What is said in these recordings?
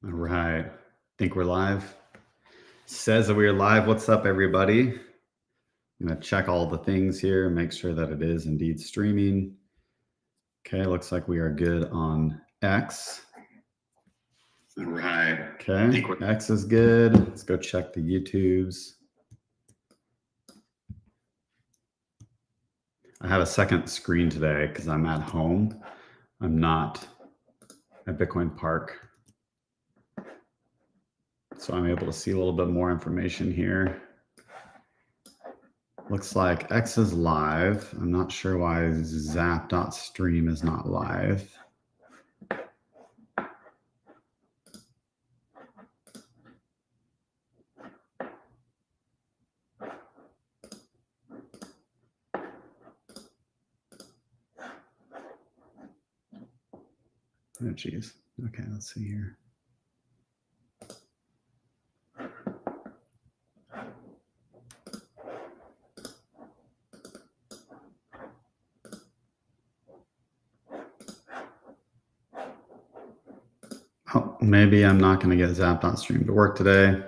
All right. Think we're live. Says that we are live. What's up, everybody? I'm going to check all the things here, make sure that it is indeed streaming. Okay, looks like we are good on X. All right. Okay, X is good. Let's go check the YouTubes. I have a second screen today because I'm at home. I'm not at Bitcoin Park. So I'm able to see a little bit more information here. Looks like X is live. I'm not sure why zap.stream is not live. Oh, geez. Okay, let's see here. Oh, maybe I'm not going to get Zap.stream to work today.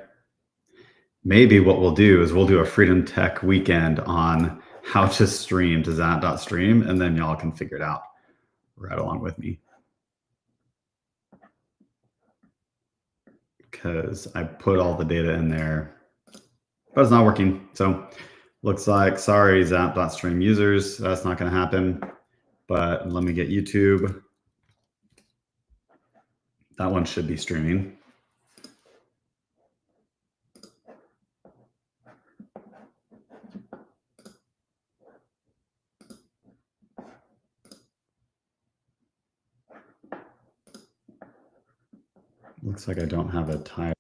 Maybe what we'll do is we'll do a Freedom Tech weekend on how to stream to Zap.stream, and then y'all can figure it out right along with me. Because I put all the data in there, but it's not working. So looks like, sorry, Zap.stream users, that's not going to happen. But let me get YouTube. That one should be streaming. Looks like I don't have a title.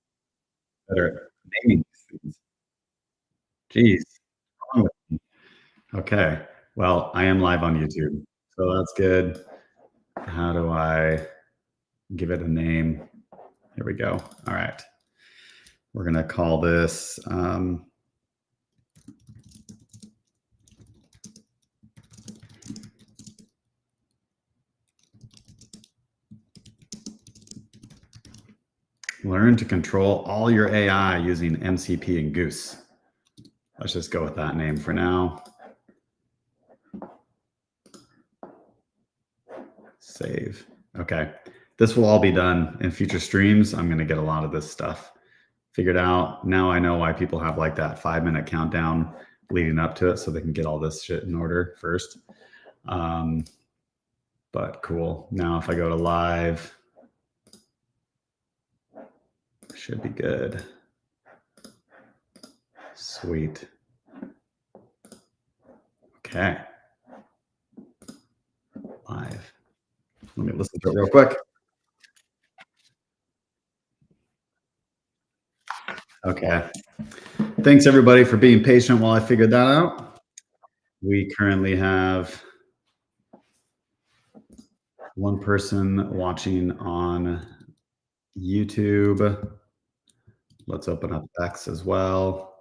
Better naming things. Jeez. Okay. Well, I am live on YouTube, so that's good. How do I give it a name? Here we go. All right. We're going to call this Learn to control all your AI using MCP and Goose. Let's just go with that name for now. Save. Okay. This will all be done in future streams. I'm going to get a lot of this stuff figured out. Now I know why people have like that 5-minute countdown leading up to it, so they can get all this shit in order first. But cool. Now if I go to live, should be good. Sweet. Okay. Live. Let me listen to it real quick. Okay. Thanks everybody for being patient while I figured that out. We currently have one person watching on YouTube. Let's open up X as well.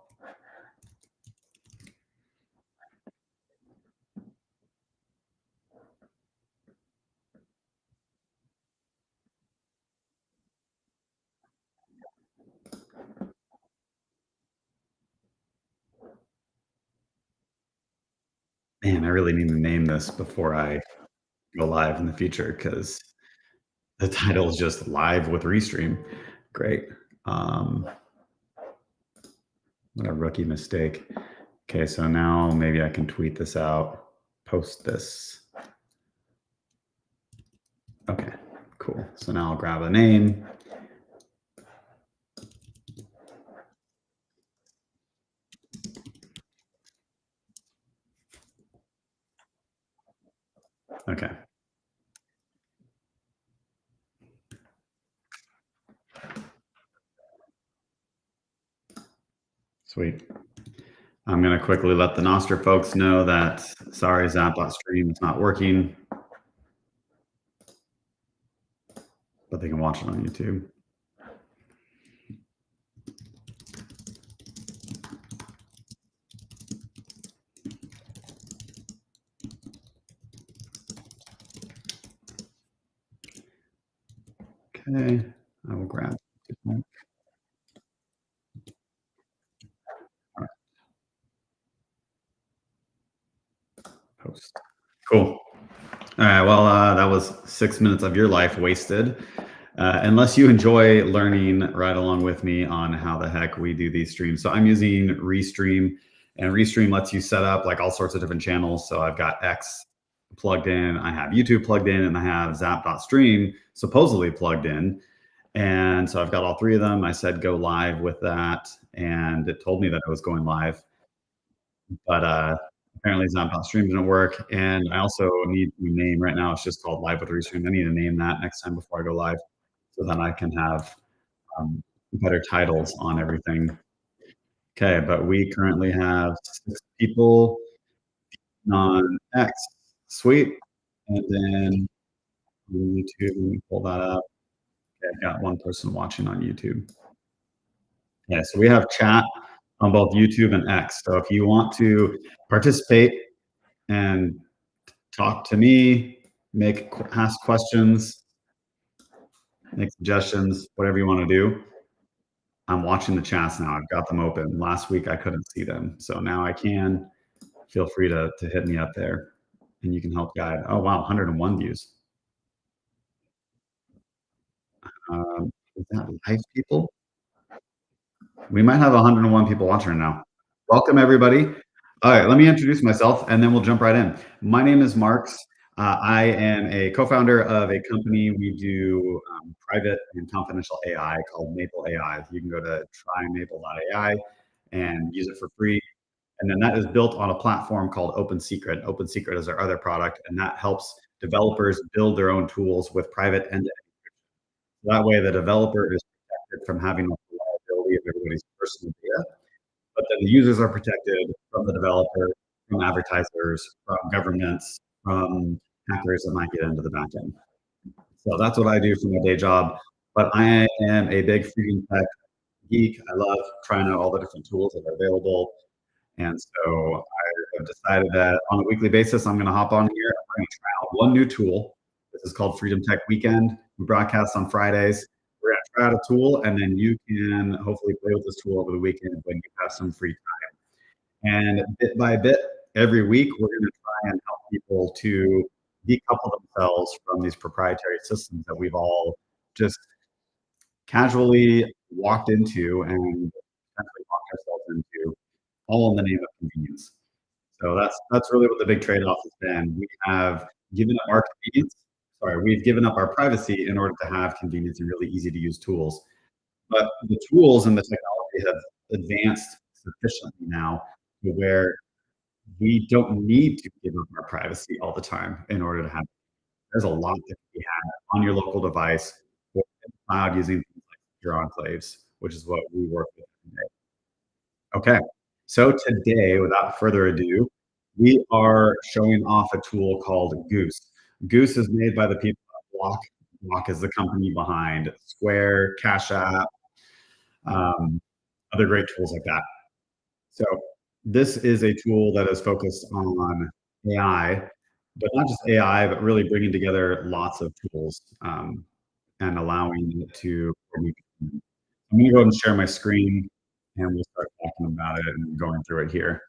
Man, I really need to name this before I go live in the future because the title is just live with Restream. Great. What a rookie mistake. Okay, so now maybe I can tweet this out, post this. Okay, cool. So now I'll grab a name. Okay. Sweet. I'm going to quickly let the Nostr folks know that, sorry, Zap.stream is not working, but they can watch it on YouTube. Okay. I will grab all right, post. Cool. All right. Well, that was 6 minutes of your life wasted. Unless you enjoy learning right along with me on how the heck we do these streams. So I'm using Restream, and Restream lets you set up like all sorts of different channels. So I've got X plugged in, I have YouTube plugged in, and I have Zap.stream supposedly plugged in. And so I've got all three of them. I said go live with that, and it told me that it was going live. But apparently Zap.stream didn't work. And I also need to name right now, it's just called Live with Restream. I need to name that next time before I go live so that I can have better titles on everything. Okay, but we currently have 6 people on X. Sweet. And then on YouTube, let me pull that up. Okay, I've got one person watching on YouTube. Yeah, so we have chat on both YouTube and X. So if you want to participate and talk to me, ask questions, make suggestions, whatever you want to do. I'm watching the chats now. I've got them open. Last week I couldn't see them, so now I can. Feel free to hit me up there, and you can help guide. Oh wow, 101 views. Is that live people? We might have 101 people watching now. Welcome everybody. All right, let me introduce myself, and then we'll jump right in. My name is Marks. I am a co-founder of a company. We do private and confidential AI called Maple AI. You can go to trymaple.ai and use it for free. And then that is built on a platform called Open Secret. Open Secret is our other product, and that helps developers build their own tools with private end-to-end. That way, the developer is protected from having the liability of everybody's personal data, but then the users are protected from the developer, from advertisers, from governments, from hackers that might get into the back end. So that's what I do for my day job. But I am a big freedom tech geek. I love trying out all the different tools that are available. And so I have decided that on a weekly basis, I'm going to hop on here. I'm going to try out one new tool. This is called Freedom Tech Weekend. We broadcast on Fridays. We're going to try out a tool, and then you can hopefully play with this tool over the weekend when you have some free time. And bit by bit, every week, we're going to try and help people to decouple themselves from these proprietary systems that we've all just casually walked into and essentially locked ourselves into, all in the name of convenience. So that's really what the big trade-off has been. We have given up our convenience. Sorry, we've given up our privacy in order to have convenience and really easy to use tools. But the tools and the technology have advanced sufficiently now to where we don't need to give up our privacy all the time in order to have. There's a lot that can be had on your local device or in the cloud using things like secure enclaves, which is what we work with today. Okay, so today, without further ado, we are showing off a tool called Goose. Goose is made by the people at Block. Block is the company behind Square, Cash App, other great tools like that. So this is a tool that is focused on AI, but not just AI, but really bringing together lots of tools and allowing it to. I'm going to go ahead and share my screen, and we'll start talking about it and going through it here.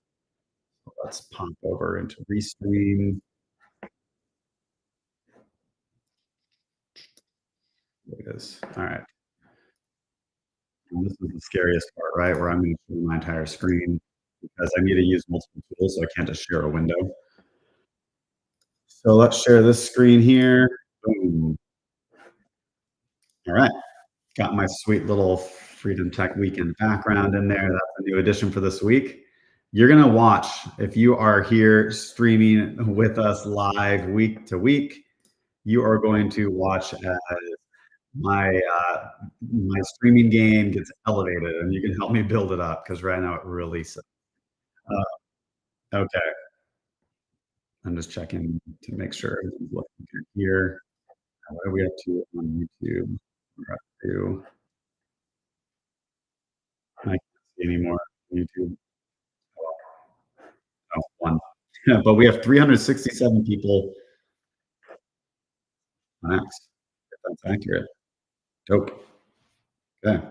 So let's pop over into Restream. There it is. All right. And this is the scariest part, right? Where I'm going to show my entire screen because I need to use multiple tools, so I can't just share a window. So let's share this screen here. Boom. All right. Got my sweet little Freedom Tech Weekend background in there. That's a new addition for this week. You're going to watch, if you are here streaming with us live week to week, you are going to watch as my streaming game gets elevated, and you can help me build it up because right now it really sucks. Okay. I'm just checking to make sure everything's looking good here. What are we up to on YouTube? We're up to, I can't see anymore on YouTube. Oh, one. But we have 367 people on X, if that's accurate. Dope. Okay,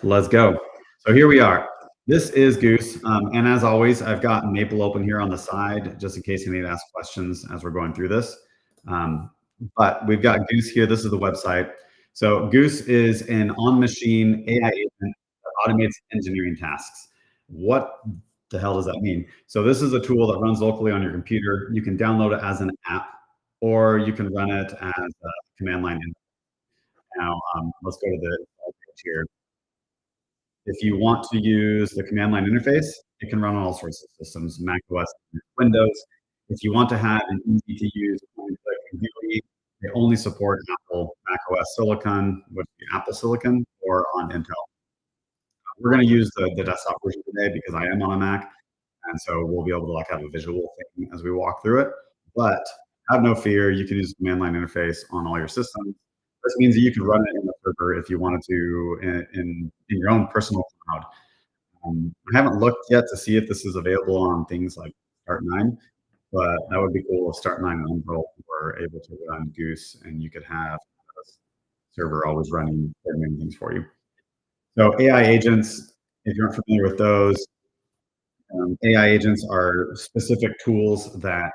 let's go. So here we are. This is Goose. And as always, I've got Maple open here on the side, just in case you need to ask questions as we're going through this. Um, but we've got Goose here. This is the website. So Goose is an on-machine AI agent that automates engineering tasks. What the hell does that mean? So this is a tool that runs locally on your computer. You can download it as an app, or you can run it as a command line. Now, let's go to the page here. If you want to use the command line interface, it can run on all sorts of systems, Mac OS, Windows. If you want to have an easy to use point-and-click GUI, they only support Apple Mac OS Silicon, which is Apple Silicon, or on Intel. We're going to use the desktop version today because I am on a Mac, and so we'll be able to like have a visual thing as we walk through it. But have no fear, you can use the command line interface on all your systems. This means that you can run it in the server if you wanted to in your own personal cloud. I haven't looked yet to see if this is available on things like Start9, but that would be cool if Start9 and Umbrel were able to run Goose, and you could have a server always running coordinating things for you. So AI agents, if you're not familiar with those, AI agents are specific tools that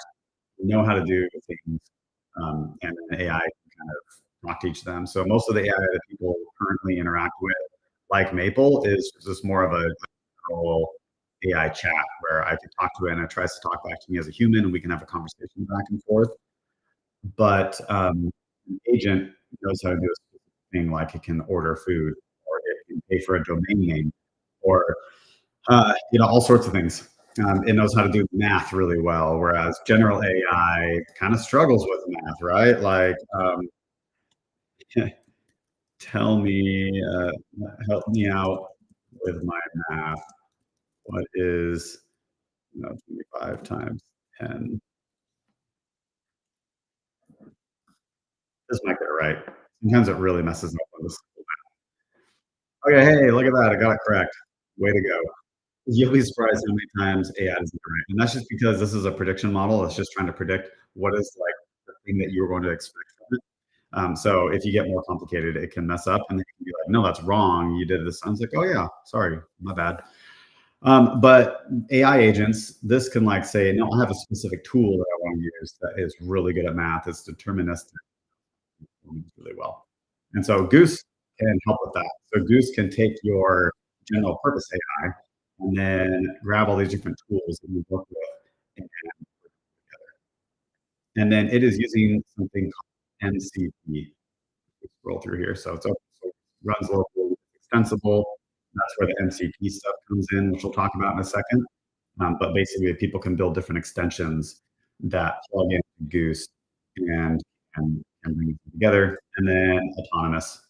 know how to do things, and an AI can kind of talk to each of them. So most of the AI that people currently interact with, like Maple, is just more of a general AI chat where I can talk to it and it tries to talk back to me as a human, and we can have a conversation back and forth. But an agent knows how to do a specific thing, like it can order food, or it can pay for a domain name, or all sorts of things. It knows how to do math really well, whereas general AI kind of struggles with math, right? Like, tell me, help me out with my math. What is 25 times 10? This might get it right. Sometimes it really messes up on this. Okay, hey, look at that. I got it correct. Way to go. You'll be surprised how many times AI doesn't get it right. And that's just because this is a prediction model. It's just trying to predict what is like the thing that you were going to expect from it. So if you get more complicated, it can mess up, and it can be like, no, that's wrong. You did this. I was like, oh yeah, sorry, my bad. But AI agents, this can like say, no, I have a specific tool that I want to use that is really good at math. It's deterministic really well. And so Goose can help with that. So Goose can take your general purpose AI and then grab all these different tools that you work with and then it is using something called MCP. Scroll through here. So it's open source, runs locally, it's extensible. That's where the MCP stuff comes in, which we'll talk about in a second. But basically, people can build different extensions that plug into Goose and and bring it together. And then autonomous.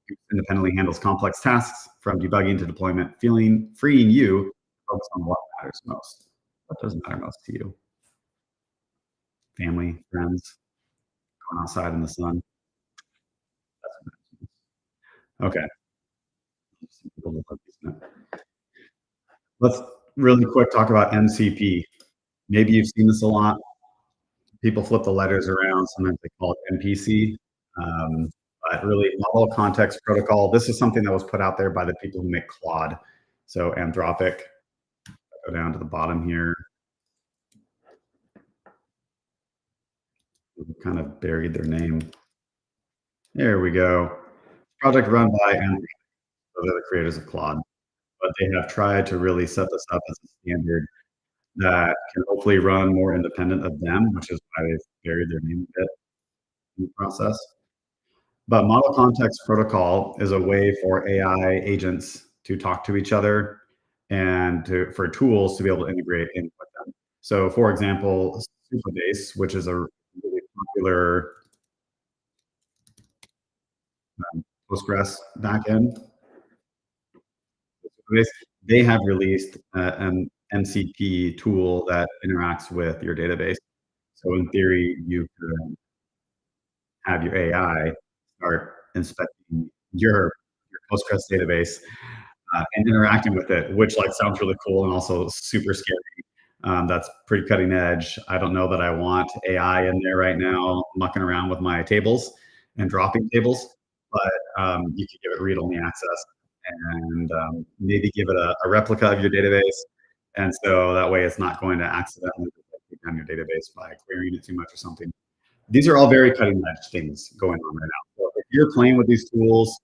Goose independently handles complex tasks from debugging to deployment, freeing you to focus on what matters most. What does matter most to you? Family, friends, going outside in the sun. Okay. Let's really quick talk about MCP. Maybe you've seen this a lot. People flip the letters around. Sometimes they call it MPC. Um, but really, Model Context Protocol. This is something that was put out there by the people who make Claude. So Anthropic. Go down to the bottom here. We've kind of buried their name. There we go. Project run by Anthropic. So they're the creators of Claude. But they have tried to really set this up as a standard that can hopefully run more independent of them, which is why they've buried their name a bit in the process. But Model Context Protocol is a way for AI agents to talk to each other and for tools to be able to integrate in with them. So, for example, Supabase, which is a really popular Postgres backend, they have released an MCP tool that interacts with your database. So, in theory, you could have your AI start inspecting your Postgres database and interacting with it, which like sounds really cool and also super scary. That's pretty cutting edge. I don't know that I want AI in there right now mucking around with my tables and dropping tables, but you could give it read-only access and maybe give it a replica of your database. And so that way it's not going to accidentally take down your database by querying it too much or something. These are all very cutting edge things going on right now. So if you're playing with these tools,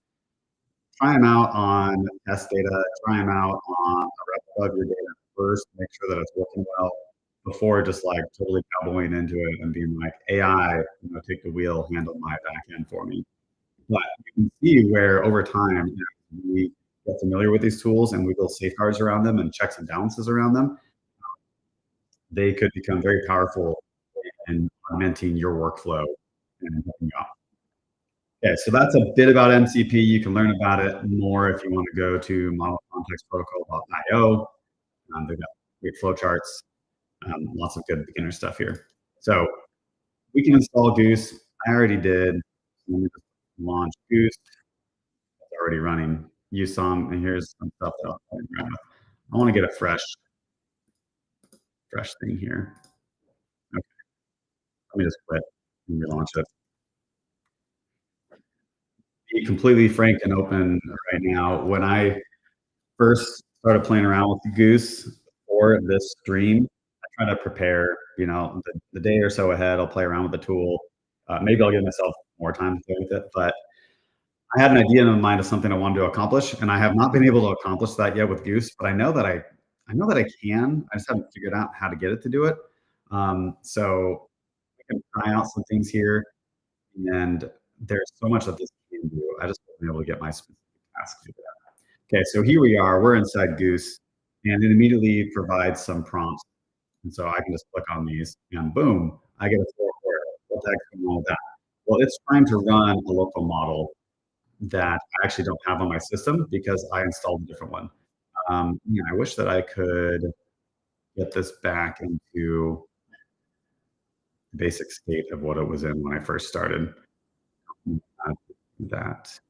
try them out on test data, try them out on a replica of your data first, make sure that it's working well before just like totally cowboying into it and being like, AI, take the wheel, handle my back end for me. But you can see where over time, we get familiar with these tools and we build safeguards around them and checks and balances around them. They could become very powerful in augmenting your workflow and helping you out. Okay, so that's a bit about MCP. You can learn about it more if you want to go to modelcontextprotocol.io. They've got great flowcharts, lots of good beginner stuff here. So we can install Goose. I already did. Let me just launch Goose. It's already running. You saw, and here's some stuff that I'll play around with. I want to get a fresh thing here. Okay. Let me just quit and relaunch it. Be completely frank and open right now. When I first started playing around with Goose for this stream, I try to prepare, the day or so ahead. I'll play around with the tool. Maybe I'll give myself more time to play with it, but I had an idea in my mind of something I wanted to accomplish, and I have not been able to accomplish that yet with Goose. But I know that I can. I just haven't figured out how to get it to do it. So I can try out some things here, and there's so much that this can do. I just wasn't able to get my specific task to do that. Okay, so here we are. We're inside Goose, and it immediately provides some prompts. And so I can just click on these, and boom, I get a full query. What the heck's going on with that? Well, it's trying to run a local model that I actually don't have on my system because I installed a different one. I wish that I could get this back into the basic state of what it was in when I first started. That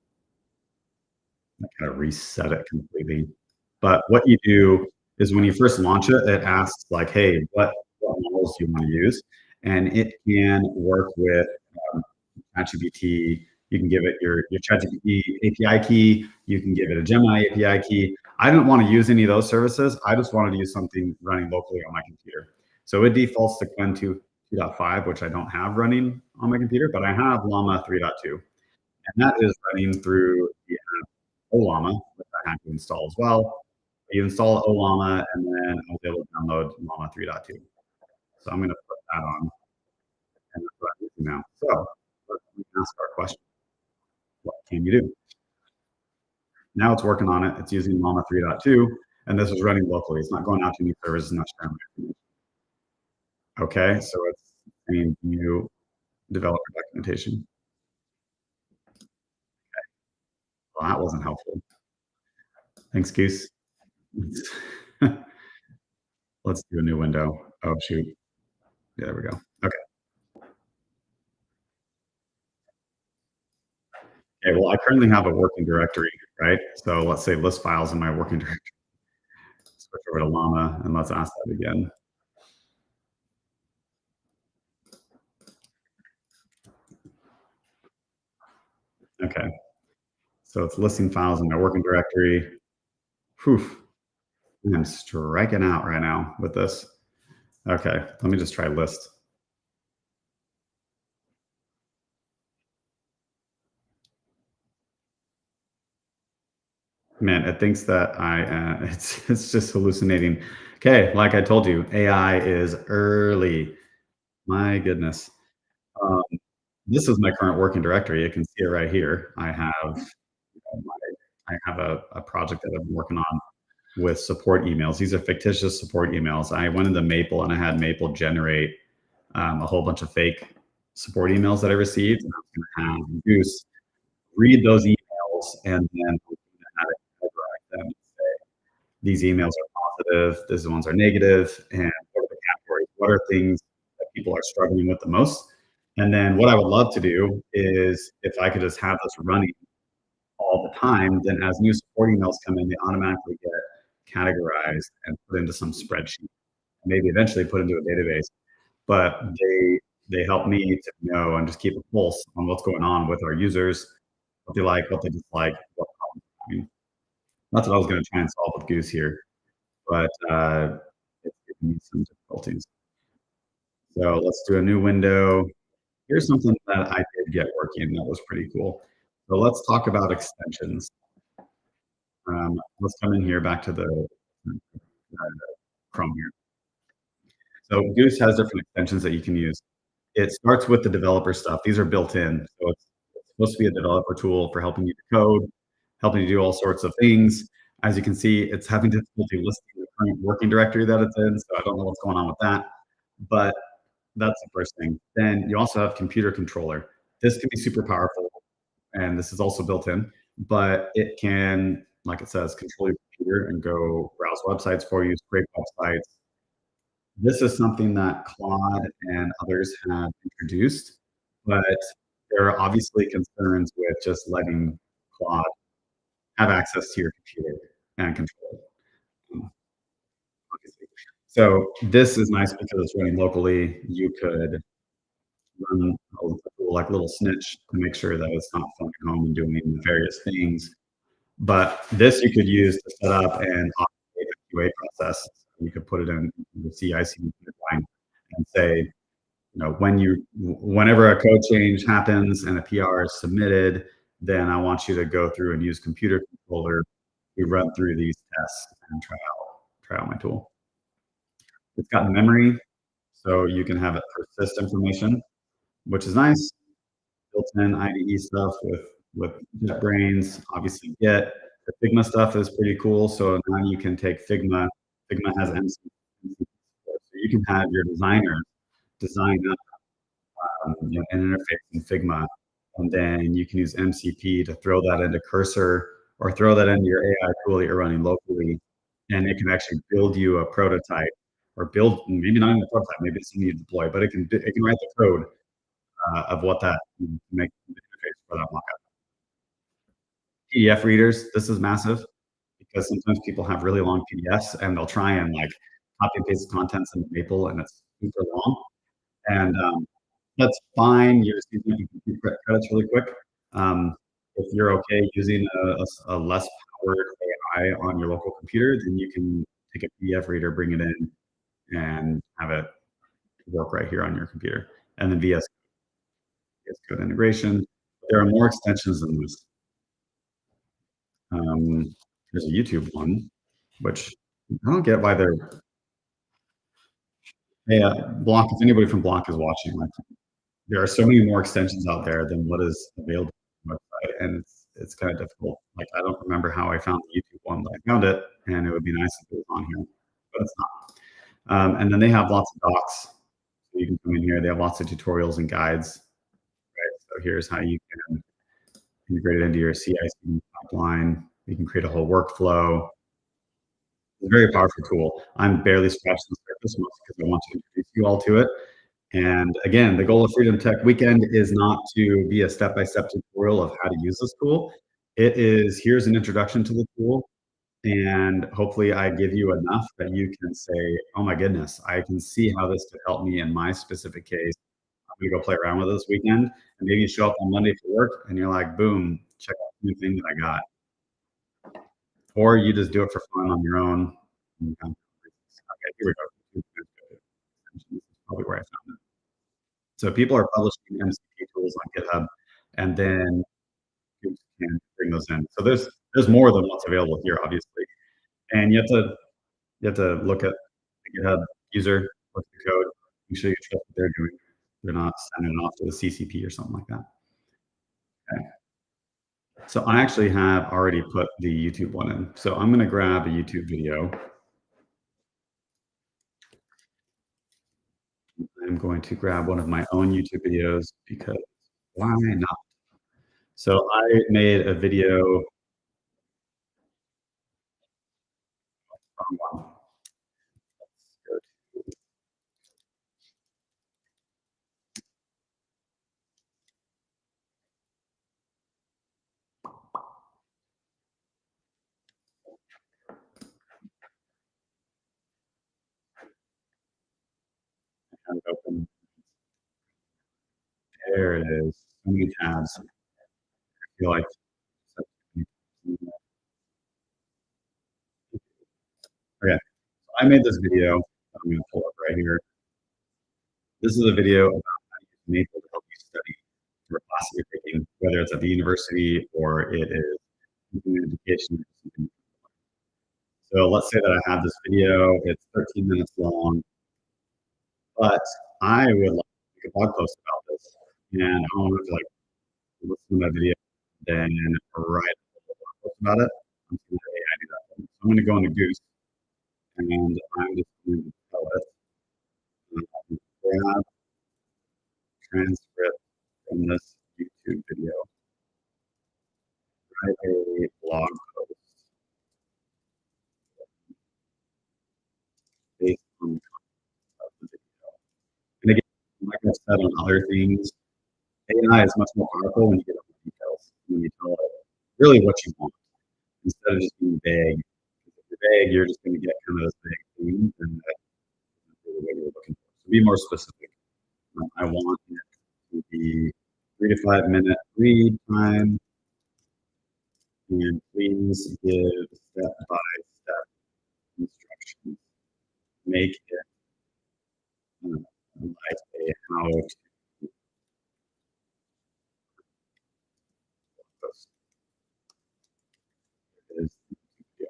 I kind of reset it completely. But what you do is when you first launch it, it asks like, hey, what models do you want to use? And it can work with ChatGPT. You can give it your ChatGPT API key. You can give it a Gemini API key. I didn't want to use any of those services. I just wanted to use something running locally on my computer. So it defaults to Qwen 2.5, which I don't have running on my computer, but I have Llama 3.2. And that is running through the app Ollama, which I had to install as well. You install Ollama, and then I was able to download Llama 3.2. So I'm going to put that on, and that's what I'm using now. So let's ask our question. What can you do? Now it's working on it. It's using Llama 3.2, and this is running locally. It's not going out to any servers. It's not sharing information. Okay, so it's saying new developer documentation. Okay. Well, that wasn't helpful. Thanks, Goose. Let's do a new window. Oh, shoot. Yeah, there we go. Okay. Okay, well, I currently have a working directory, right? So let's say list files in my working directory. Switch over to Llama, and let's ask that again. Okay. So it's listing files in my working directory. Whew. I'm striking out right now with this. Okay, let me just try list. Man, it thinks that it's just hallucinating. Okay, like I told you, AI is early. My goodness. This is my current working directory. You can see it right here. I have a project that I've been working on with support emails. These are fictitious support emails. I went into Maple and I had Maple generate a whole bunch of fake support emails that I received. And I was going to have Goose read those emails and then have it categorize them and say, these emails are positive, these ones are negative, and what are the categories? What are things that people are struggling with the most? And then what I would love to do is if I could just have this running all the time, then as new support emails come in, they automatically get categorized and put into some spreadsheet, maybe eventually put into a database. But they help me to know and just keep a pulse on what's going on with our users. what they like, what they dislike, what problems they're having. That's what I was going to try and solve with Goose here, but it's giving me some difficulties. So let's do a new window. Here's something that I did get working that was pretty cool. So let's talk about extensions. Let's come in here back to the Chrome here. So Goose has different extensions that you can use. It starts with the developer stuff. These are built in. So it's supposed to be a developer tool for helping you to code, helping you do all sorts of things. As you can see, it's having difficulty listing the current working directory that it's in. So I don't know what's going on with that. But that's the first thing. Then you also have computer controller. This can be super powerful, and this is also built in, but it can, like it says, control your computer and go browse websites for you, scrape websites. This is something that Claude and others have introduced, but there are obviously concerns with just letting Claude have access to your computer and control it. Obviously. So this is nice because it's running locally. You could run like little snitch to make sure that it's not phoning home and doing various things. But this you could use to set up and automate the QA process. You could put it in the CI/CD pipeline and say, whenever a code change happens and a PR is submitted, then I want you to go through and use computer controller to run through these tests and try out my tool. It's got memory, so you can have it persist information, which is nice. Built-in IDE stuff with JetBrains, obviously Git. The Figma stuff is pretty cool. So now you can take Figma. Figma has MC support. So you can have your designers design up an interface in Figma, and then you can use MCP to throw that into Cursor or throw that into your AI tool that you're running locally, and it can actually build you a prototype or build maybe not even a prototype, maybe it's something you deploy, but it can write the code of what that make the interface for that mockup. PDF readers, this is massive because sometimes people have really long PDFs and they'll try and like copy and paste contents into Maple and it's super long. And that's fine. You're just using it to compute credits really quick. If you're okay using a less powered AI on your local computer, then you can take a PDF reader, bring it in, and have it work right here on your computer. And then VS Code integration. There are more extensions than this. There's a YouTube one, which I don't get why they're. Hey, Block. If anybody from Block is watching, like, there are so many more extensions out there than what is available on the website, and it's kind of difficult. Like, I don't remember how I found the YouTube one, but I found it, and it would be nice if it was on here, but it's not. And then they have lots of docs. So you can come in here. They have lots of tutorials and guides. Right? So here's how you can integrate it into your CI/CD pipeline. You can create a whole workflow. It's a very powerful tool. I'm barely scratching the surface mostly because I want to introduce you all to it. And again, the goal of Freedom Tech Weekend is not to be a step-by-step tutorial of how to use this tool. It is, here's an introduction to the tool, and hopefully I give you enough that you can say, oh my goodness, I can see how this could help me in my specific case. I'm gonna go play around with it this weekend, and maybe you show up on Monday for work, and you're like, boom, check out the new thing that I got. Or you just do it for fun on your own. Okay, here we go. This is probably where I found it. So people are publishing MCP tools on GitHub, and then you can bring those in. So there's more than what's available here, obviously, and you have to look at the GitHub user, look at the code, make sure you trust what they're doing. They're not sending it off to the CCP or something like that. Okay. So I actually have already put the YouTube one in. So I'm going to grab a YouTube video. I'm going to grab one of my own YouTube videos because why not? So I made a video. Wrong one. And open. There it is. So many tabs. feel like okay. I made this video. I'm going to pull up right here. This is a video about how to use Maple to help you study for a class that you're taking, whether it's at the university or it is continuing education or something. So let's say that I have this video. It's 13 minutes long, but I would like to make a blog post about this, and I want to like listen to my video, then write a blog post about it. I'm just going to AI do that. So I'm going to go into Goose, and I'm just going to tell it grab transcript from this YouTube video, write a blog post based on the content of the video. And again, like I've said on other things, AI is much more powerful when you get into details, when you tell it really what you want, instead of just being vague. If you're vague, you're just going to get kind of this vague theme, and that's really what you're looking for. So be more specific. I want it to be 3 to 5 minute read time, and please give step-by-step instructions. Make it like a how to post. Yeah.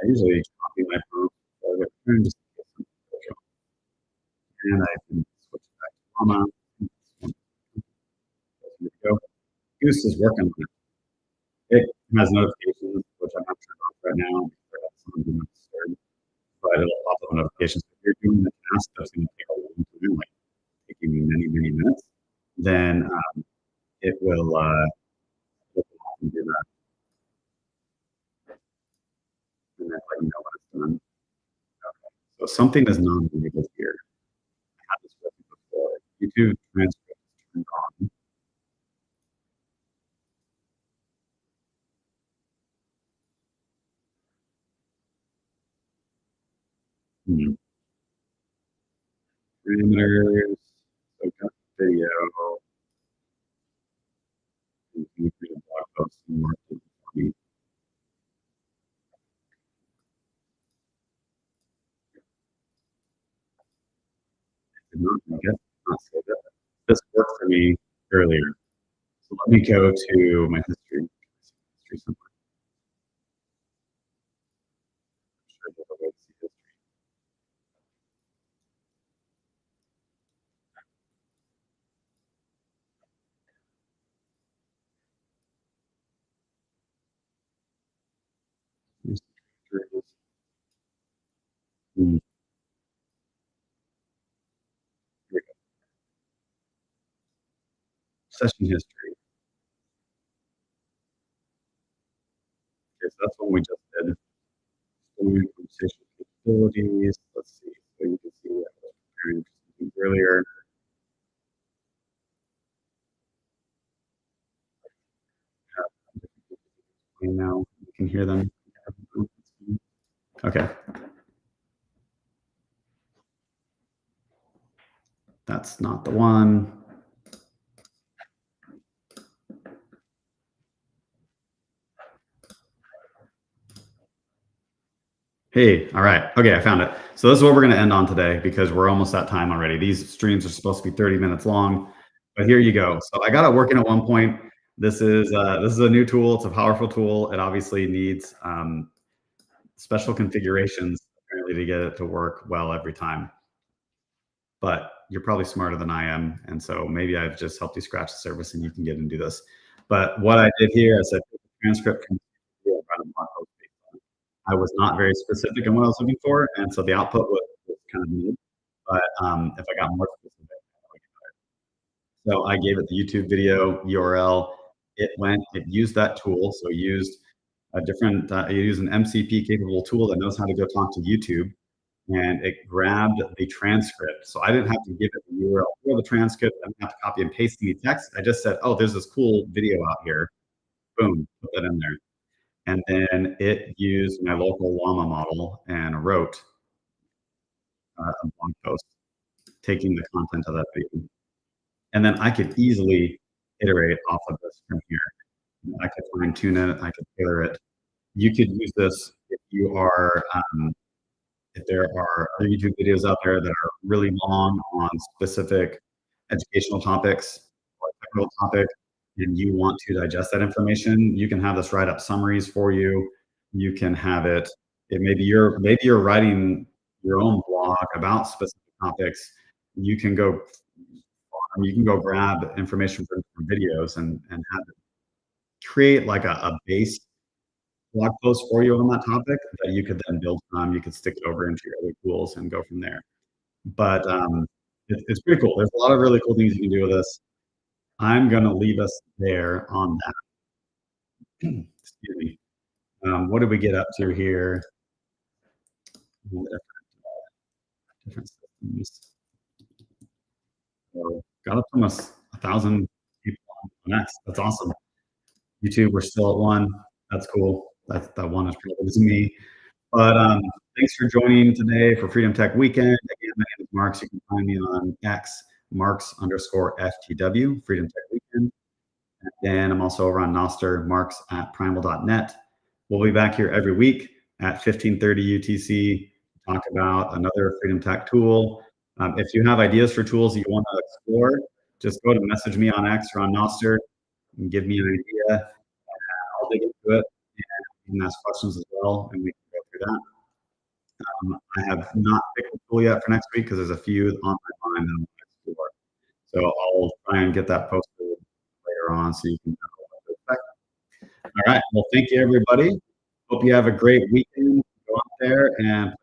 I usually copy my prompt and just and I can switch back to comma. Here we go. Goose is working on it. It has notifications, which I'm not turned off right now because that's something do not disturb. But it'll pop up notifications. If you're doing the task that's going to take a long time, like taking many, many minutes, then it will often do that. And then let you know when it's done. Okay. So something is not enabled here. I had this with you before. YouTube transcript is turned on. Parameters. So got video. You can create a blog post and mark it for me. Did not make it. Not save it. This worked for me earlier. So let me go to my history. History somewhere. I'm sure there's a way to see history. Here's the directories. Here we go. Session history. Okay, so that's what we just did. Storing conversation capabilities. Let's see. So you can see I was preparing something earlier. Now you can hear them. Okay. That's not the one. Hey, all right. Okay, I found it. So this is what we're going to end on today because we're almost at time already. These streams are supposed to be 30 minutes long, but here you go. So I got it working at one point. This is a new tool. It's a powerful tool. It obviously needs special configurations apparently to get it to work well every time. But you're probably smarter than I am, and so maybe I've just helped you scratch the surface and you can get and do this. But what I did here, I said transcript can be a blog post. I was not very specific in what I was looking for, and so the output was kind of neat. But if I got more specific, so I gave it the YouTube video URL. It used that tool, so it used a different, it used an MCP capable tool that knows how to go talk to YouTube, and it grabbed the transcript. So I didn't have to give it the URL for the transcript. I didn't have to copy and paste any text. I just said, oh, there's this cool video out here. Boom, put that in there. And then it used my local llama model and wrote a blog post taking the content of that video. And then I could easily iterate off of this from here. I could fine tune it. I could tailor it. You could use this if you are, if there are other YouTube videos out there that are really long on specific educational topics or technical topic, and you want to digest that information, you can have this write up summaries for you. You can have it. Maybe you're writing your own blog about specific topics. You can go grab information from videos and have it create like a base blog post for you on that topic that you could then build from. You could stick it over into your other tools and go from there. But it's pretty cool. There's a lot of really cool things you can do with this. I'm going to leave us there on that. Excuse me. What did we get up to here? Different systems. So got up to almost 1,000 people on X. That's awesome. YouTube, we're still at 1. That's cool. That 1 is probably to me. But thanks for joining today for Freedom Tech Weekend. Again, my name is Marks. You can find me on X, Marks_FTW, Freedom Tech Weekend. And I'm also over on Noster, Marks at primal.net. We'll be back here every week at 15:30 UTC to talk about another Freedom Tech tool. If you have ideas for tools you want to explore, just go to message me on X or on Noster and give me an idea. I'll dig into it and you can ask questions as well, and we can go through that. I have not picked a tool yet for next week because there's a few on my mind that I'm going to explore. So I'll try and get that posted later on so you can know what to expect. All right. Well, thank you, everybody. Hope you have a great weekend. Go out there and